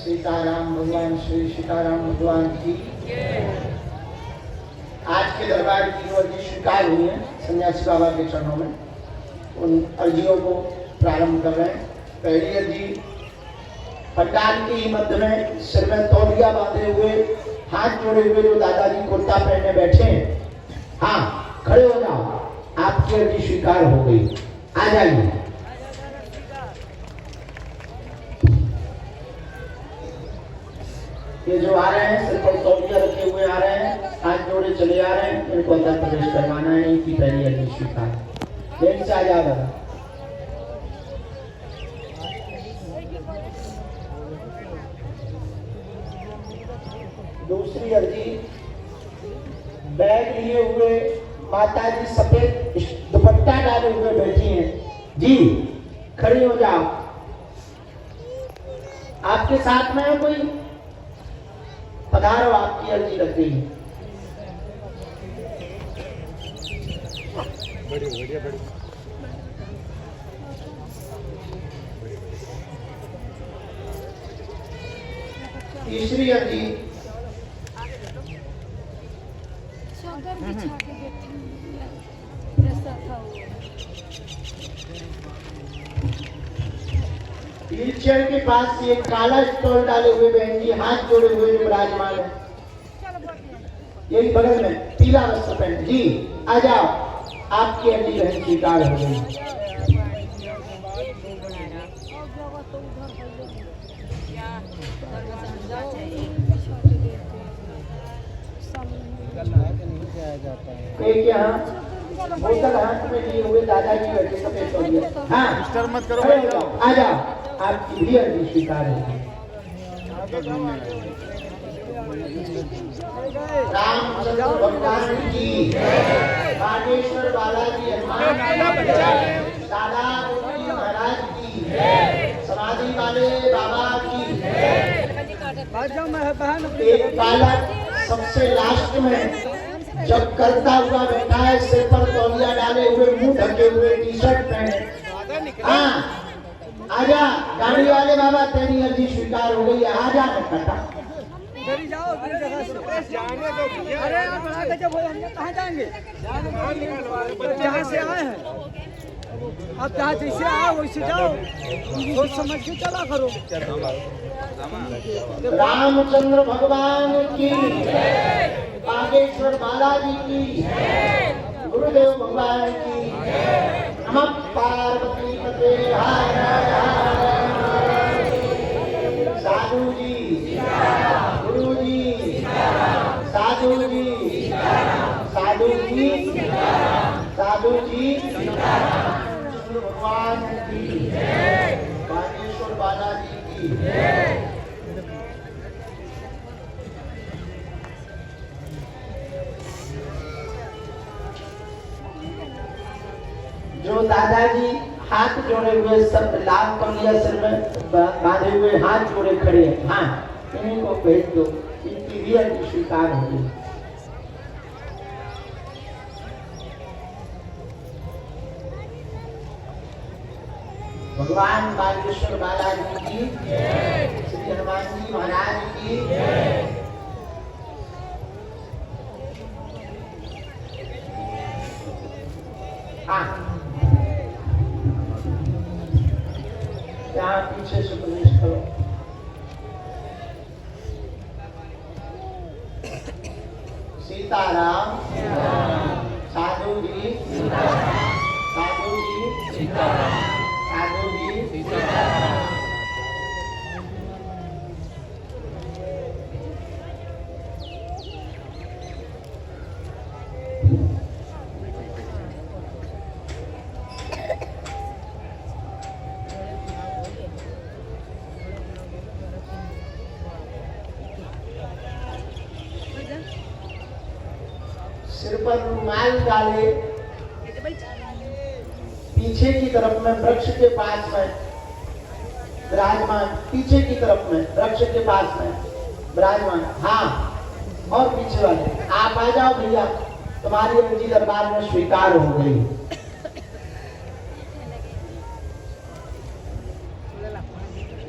सीताराम भगवान श्री सीताराम भगवान की। आज के दरबार की जो अर्जी स्वीकार हुई है सन्यासी बाबा के चरणों में, उन अर्जियों को प्रारंभ कर रहे हैं। पहली अर्जी पंडाल के ही मध्य में सिर में तौलिया बांधे हुए, हाथ जोड़े हुए जो दादाजी कुर्ता पहने बैठे हैं, हाँ खड़े हो जाओ, आपकी अर्जी स्वीकार हो गई, आ जाइए। ये जो आ रहे हैं सिर पर तौलिया रखे हुए आ रहे हैं, हाथ जोड़े चले आ रहे हैं, इनको अंदर प्रवेश करवाना है। इनकी पहली अर्जी स्वीकार। लेन से आ जाओ दादा। दूसरी अर्जी बैग लिए हुए माता जी सफेद दुपट्टा डाले हुए बैठी हैं जी, खड़ी हो जाओ। आपके साथ में है कोई? पधारो, आपकी अर्जी लग गई। तीसरी अर्जी व्हीलचेयर के पास ये काला स्टॉल डाले हुए बहन जी, हाथ जोड़े हुए जो विराजमान है, यही बगल में पीला वस्त्र पहन जी, आ जाओ, आपकी अर्जी बहन स्वीकार हो गई। एक यहाँ बोतल हाथ में लिए हुए दादाजी बैठे सफेद तौलिया, हाँ मत करो, आ जाओ, आपकी भी अर्जी स्वीकार होगी। रामचंद्र भगवान की, बागेश्वर बालाजी हनुमान दादा महाराज की, समाधि वाले बाबा की। एक बालक सबसे लास्ट में जब करता हुआ बैठा है, सिर पर तौलिया डाले हुए, मुंह ढके हुए, टी शर्ट पहने, हाँ आजा गाड़ी वाले बाबा, तेरी अर्जी स्वीकार हो गई है, आजा कटा। जाओ जाने दो। अरे आप जब हम कहाँ जाएंगे? जहाँ से आए हैं आप, जहाँ जैसे आओ वैसे जाओ, सोच समझ के चला करो। रामचंद्र भगवान की, बागेश्वर बालाजी की, गुरुदेव भगवान की, नमः पार्वती पते हर हर। साधु जी, गुरु जी, साधु जी, साधु जी, साधु जी, भगवान की, बागेश्वर बालाजी की। जो दादाजी हाथ जोड़े हुए, सब लाल कमिया सिर में बांधे हुए, हाथ जोड़े खड़े हैं, हाँ इन्हीं को भेज दो, इनकी भी अर्जी स्वीकार होगी। भगवान बागेश्वर बालाजी की, श्री हनुमान जी महाराज की। हाँ यहाँ पीछे से प्रवेश करो। सीताराम, साधु जी, साधु जी, साधु जी, सिर पर रुमाल डाले, पीछे की तरफ में वृक्ष के पास में विराजमान, पीछे की तरफ में वृक्ष के पास में विराजमान, हाँ और पीछे वाले आप आ जाओ भैया, तुम्हारी अर्जी दरबार में स्वीकार हो गई।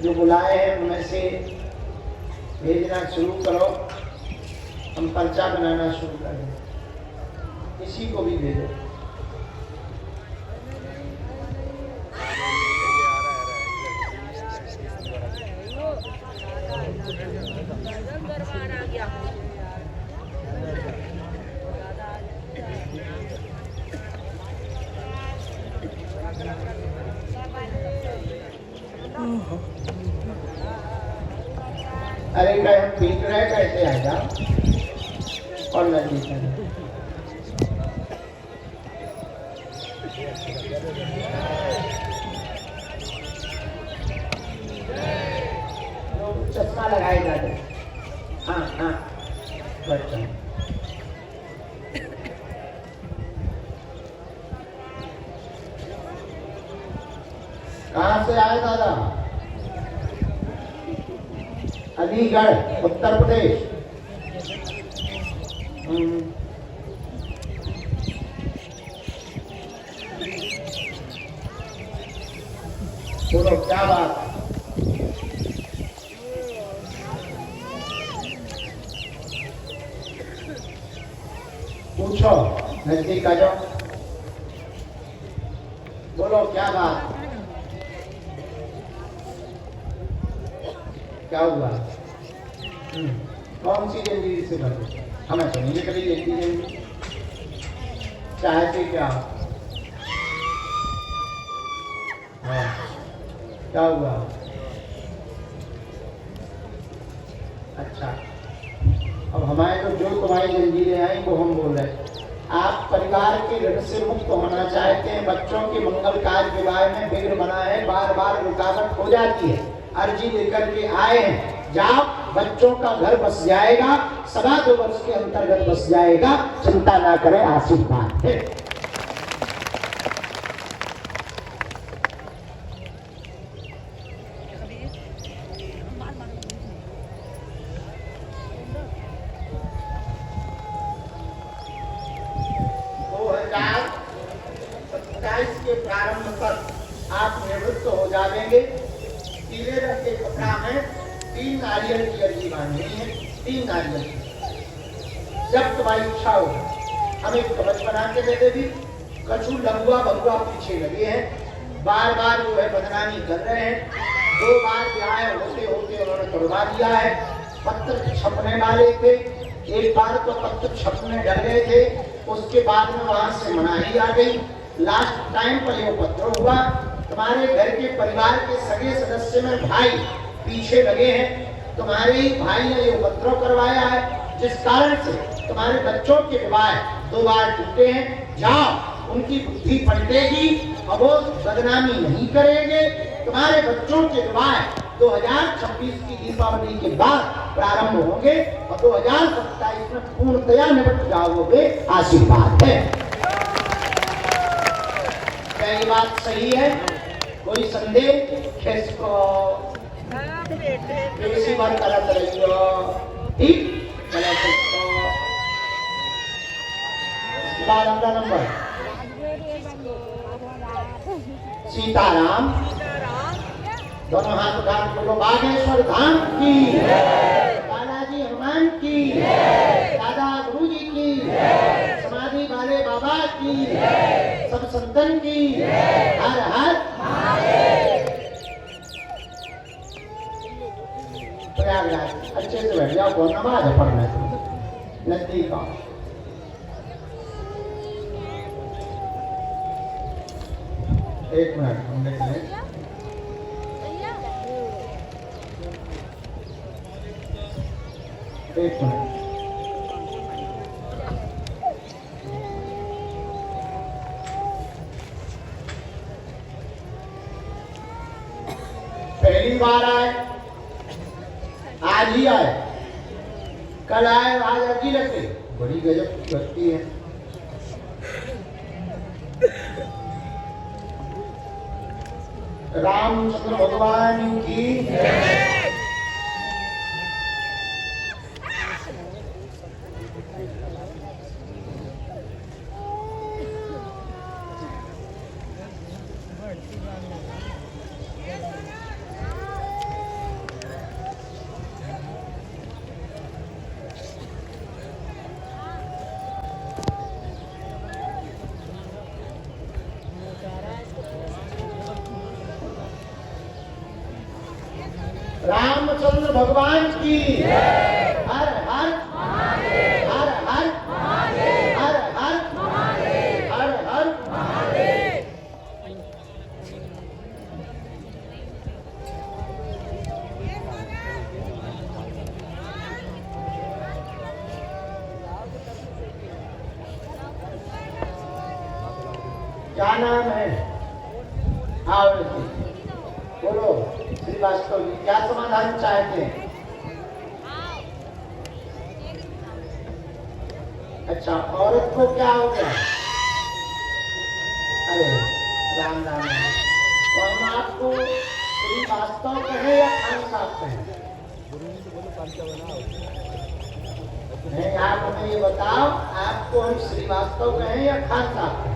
जो बुलाए हैं उनमें से भेजना शुरू करो, हम पर्चा बनाना शुरू करें, किसी को भी भेजो। अरे कहीं हम पीट रहे कैसे आ जाओ और नदी चश्मा लगाए जाते। हाँ हाँ बच्चा कहाँ से आए दादा? अलीगढ़ उत्तर प्रदेश। बोलो क्या बात? पूछो, नजदीक आ जाओ, बोलो क्या बात? क्या हुआ? कौन सी जिंदगी से बने? हमें तो नहीं कभी जिंदगी चाहते क्या? हाँ क्या हुआ? अच्छा, अब हमारे तो जो तुम्हारी जंजीरें आई वो हम बोल रहे हैं। आप परिवार के ऋण से मुक्त होना चाहते हैं, बच्चों के मंगल कार्य विवाह में विघ्न बना है, बार बार रुकावट हो जाती है, अर्जी लेकर के आए हैं, जाओ बच्चों का घर बस जाएगा, 2.25 वर्ष के अंतर्गत बस जाएगा, चिंता ना करें, आशीर्वाद है। के प्रारंभ तक आप निवृत्त हो जाएंगे। पीले रंग के कपड़ा में 3 नारियल की अर्जी बांधनी है, 3 नारियल की। जब तुम्हारी इच्छा हो हम एक कवच बना के दे देगी। कछु लंगुआ बंगुआ पीछे लगे हैं, बार बार जो है बदनामी कर रहे हैं। 2 बार ब्याह होते होते उन्होंने तोड़वा दिया है। पत्र छपने वाले थे, एक बार तो पत्र छपने डर गए थे, उसके बाद में वहां से मनाही आ गई। लास्ट टाइम पर यह पत्र हुआ। तुम्हारे घर के परिवार के सगे सदस्य में भाई पीछे लगे हैं, तुम्हारे ही भाई ने ये उपद्रव करवाया है, जिस कारण से तुम्हारे बच्चों के विवाह 2 बार टूटे हैं। जाओ उनकी बुद्धि पलटेगी, अब वो बदनामी नहीं करेंगे। तुम्हारे बच्चों के विवाह 2026 की दीपावली के बाद प्रारंभ होंगे और 2027 में पूर्णतया निपट जाओगे, आशीर्वाद है। क्या ये बात सही है? कोई संदेह? किसको किसी बार गलत रहियो, ठीक गलत इसको। बाद अगला नंबर सीताराम, दोनों हाथ उठा के बोलो बागेश्वर धाम की, बालाजी हनुमान की, दादा गुरु जी की, समाधि वाले बाबा की, सब संतन की, हर हर प्रयागराज। अच्छे से बैठ जाओ, कौन नमाज है पढ़ना है नजदीक आओ। एक मिनट हम देख लें। एक मिनट, पहली बार आए, आज ही आए, कल आए, आज अर्जी रखे, बड़ी गजब की भक्ति है। रामचंद्र भगवान की रामचंद्र भगवान की हर हर हर हर हर हर हर हर। क्या नाम है? आओ बोलो श्रीवास्तव जी, क्या समाधान चाहते हैं? अच्छा, औरत को क्या हो गया? अरे राम राम राम। तो हम आपको श्रीवास्तव कहें या खान साहब कहें? नहीं, आप हमें ये बताओ, आपको हम श्रीवास्तव कहें या खान साहब कहें?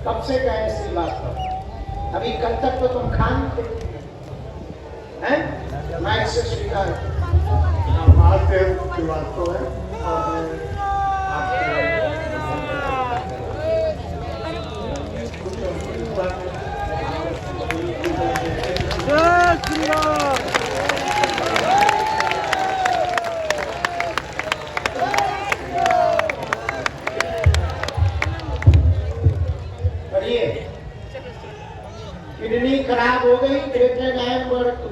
कब से कहें श्रीवास्तव? अभी कल तक तो तुम खान थे, हैं? माइक से स्वीकार। आज से श्रीवास्तव है और जय श्री राम। किडनी खराब हो गई, क्रिएटिनिन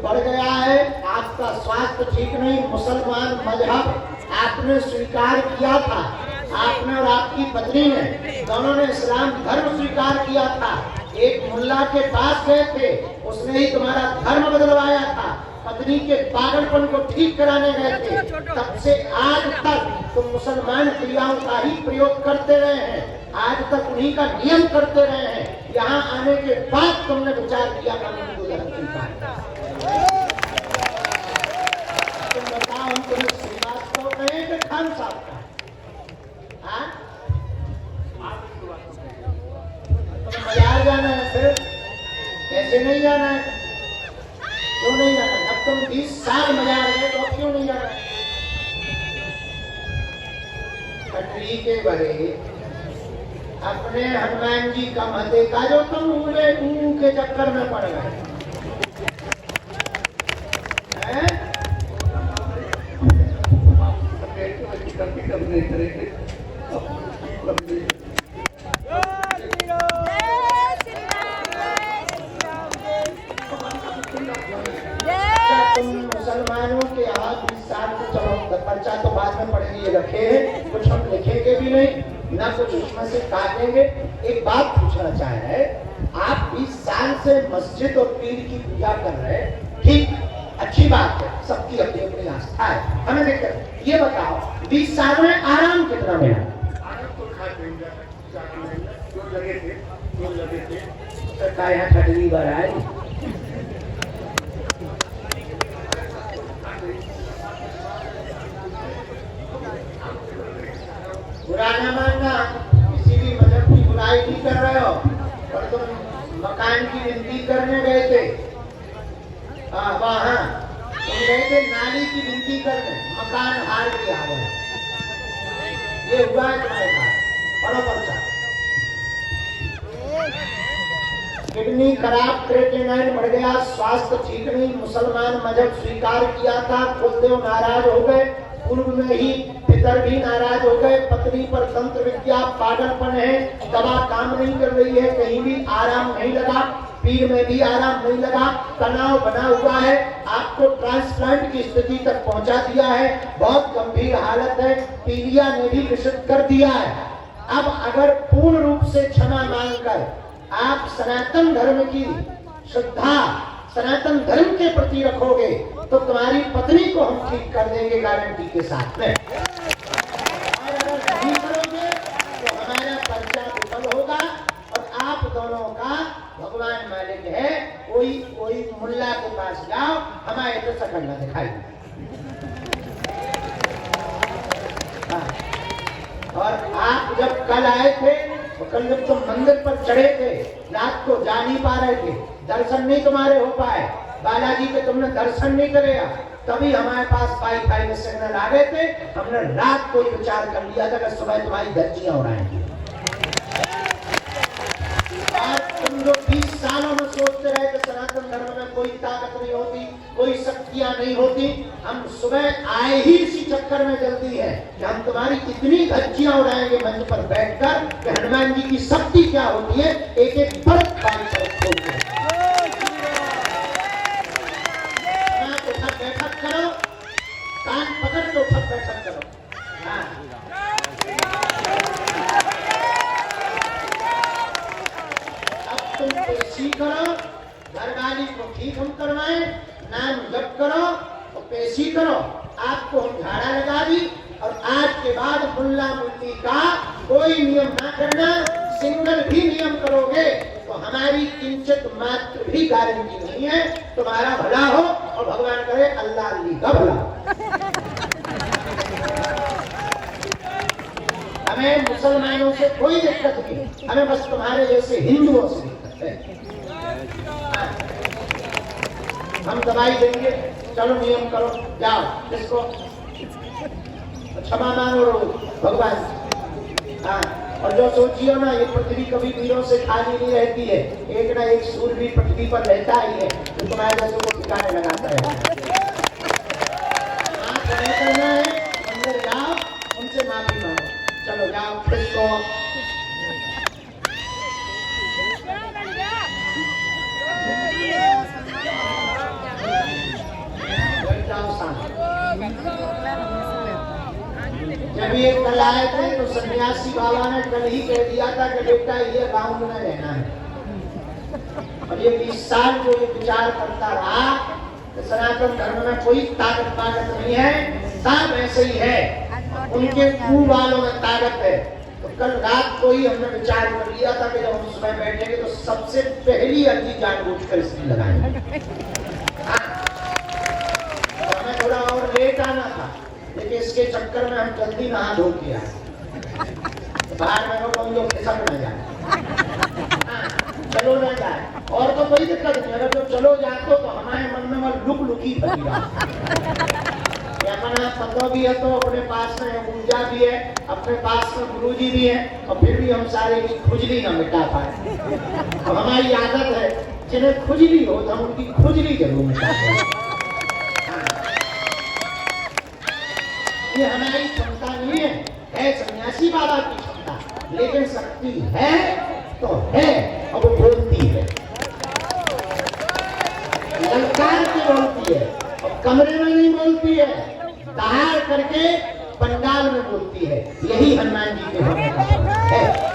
बढ़ गया है, आपका स्वास्थ्य ठीक नहीं, मुसलमान मजहब आपने स्वीकार किया था, आपने और आपकी पत्नी ने दोनों ने इस्लाम धर्म स्वीकार किया था। एक मुल्ला के पास गए थे, उसने ही तुम्हारा धर्म बदलवाया था, पत्नी के पागलपन को ठीक कराने गए थे। तब से आज तक तुम मुसलमान क्रियाओं का ही प्रयोग करते रहे हैं, आज तक उन्हीं का नियम करते रहे हैं। यहाँ आने के बाद तुमने विचार किया हिंदू धर्म स्वीकार। तुम बताओ, हम तुम्हें श्रीवास्तव कहें कि खान साहब का? तुम्हें बाजार जाना है, फिर कैसे नहीं जाना है? क्यों नहीं जाना? अब तुम 20 साल बाजार गए तो अब क्यों नहीं जाना? कटरी के बड़े अपने हनुमान जी का मत देखा जो तुम उड़े के चक्कर में पड़ गए हैं? तुम मुसलमानों के यहाँ 20 साल से, चलो पर्चा तो बाद में पढ़ेंगे, रखे हैं, कुछ हम लिखेंगे भी नहीं ना, कुछ उसमें से काटेंगे। एक बात पूछना चाह रहे हैं, आप 20 साल से मस्जिद और पीर की पूजा कर रहे हैं, ठीक, अच्छी बात है, सबकी अपनी अपनी आस्था है, हमें देखकर ये बताओ 20 साल में आराम कितना मिला? सरकार यहाँ खटरी बार आए, बुरा न मानना, किसी भी मजहब की बुराई नहीं कर रहे हो, पर तुम मकान की विनती करने गए थे, वहाँ तुम गए थे नाली की विनती करने, मकान हार के आ गए, ये हुआ है तुम्हारे साथ। पढ़ो पर्चा। किडनी खराब, क्रिएटिनिन बढ़ गया, स्वास्थ्य ठीक नहीं, मुसलमान मजहब स्वीकार किया था, कुलदेव नाराज हो गए, पूर्व में ही पितर भी नाराज हो गए, पत्नी पर तंत्र विद्या पागलपन है, दवा काम नहीं कर रही है, कहीं भी आराम नहीं लगा, पीर में भी आराम नहीं लगा, तनाव बना हुआ है, आपको ट्रांसप्लांट की स्थिति तक पहुंचा दिया है, बहुत गंभीर हालत है, पीलिया ने भी निषिद्ध कर दिया है। अब अगर पूर्ण रूप से क्षमा मांगकर आप सनातन धर्म की श्रद्धा सनातन धर्म के प्रति रखोगे तो तुम्हारी पत्नी को हम ठीक कर देंगे गारंटी के साथ में, और अगर नहीं करोगे तो हमारा पर्चा विफल होगा और आप दोनों का भगवान मालिक है। कोई मुल्ला के पास जाओ, हमारे तो शकल न दिखाई। और आप जब कल आए थे तो कल जब तुम मंदिर पर चढ़े थे, रात को जा नहीं पा रहे थे, दर्शन नहीं तुम्हारे हो पाए, बालाजी के तुमने दर्शन नहीं करे, तभी हमारे पास वाईफाई में सिग्नल आ गए थे, हमने रात को विचार कर लिया था कि सुबह तुम्हारी धज्जियां उड़ाएंगी। आज तुम जो 20 सालों में सोचते रहे कि सनातन धर्म में कोई ताकत नहीं होती, कोई शक्तियां नहीं होती। हम सुबह आए ही इसी चक्कर में जल्दी है कि हम तुम्हारी इतनी धज्जियां उड़ाएंगे मंच पर बैठकर कि हनुमान जी की शक्ति क्या होती है, एक एक बर्फ पानी पर खोलते हैं। उठक बैठक करो, कान पकड़ के उठक बैठक करो। हाँ। तुम पेशी करो, घरवाली को ठीक हम करवाएं, नाम जप करो और पेशी करो। आपको हम झाड़ा लगा दी और आज के बाद मुल्ला मुल्ली का कोई नियम ना करना। सिंगल भी नियम करोगे तो हमारी किंचित मात्र भी गारंटी नहीं है तुम्हारा भला हो और भगवान करे अल्लाह अल्ली का भला। हमें मुसलमानों से कोई दिक्कत नहीं, हमें बस तुम्हारे जैसे हिंदुओं से दिक्कत है। हम दवाई देंगे, चलो नियम करो, जाओ किसको क्षमा मांगो भगवान। हाँ, और जो सोचियो ना ये पृथ्वी कभी वीरों से खाली नहीं रहती है, एक ना एक सूरवीर पृथ्वी पर रहता ही है जो तुम्हारे जैसे को ठिकाने लगाता है। करना है, अंदर जाओ, उनसे माफी मांगो, चलो जाओ किसको जब ये कल आए थे तो सन्यासी बाबा ने कल ही कह दिया था कि बेटा ये गांव में रहना है। और ये 20 साल जो ये विचार करता रहा कि सनातन धर्म में कोई ताकत नहीं है, सब ऐसे ही है, उनके कुल वालों में ताकत है। तो कल रात को ही हमने विचार कर लिया था कि जब हम सुबह बैठेंगे तो सबसे पहली अर्जी जानबूझकर इसकी लगाएंगे। हमें थोड़ा और लेट आना था, लेकिन इसके चक्कर में हम जल्दी नहा धो के आए। बाहर में लोग हम लोग खिसक न जाए, चलो ना जाए, और तो कोई दिक्कत नहीं। अगर जो चलो जाते तो हमारे मन में वो लुक लुकी फटी अपना पतो भी है तो अपने पास में ऊर्जा भी है, अपने पास में गुरु जी भी है, और फिर भी हम सारे की खुजली ना मिटा पाए। तो हमारी आदत है जिन्हें खुजली हो तो हम उनकी खुजली जरूर मिटाते हैं। ये हमारी क्षमता नहीं है सन्यासी बाबा की क्षमता, लेकिन शक्ति है तो है और वो बोलती है, ललकार के बोलती है और कमरे में नहीं बोलती है, बाहर करके पंडाल में बोलती है। यही हनुमान जी के होने का है।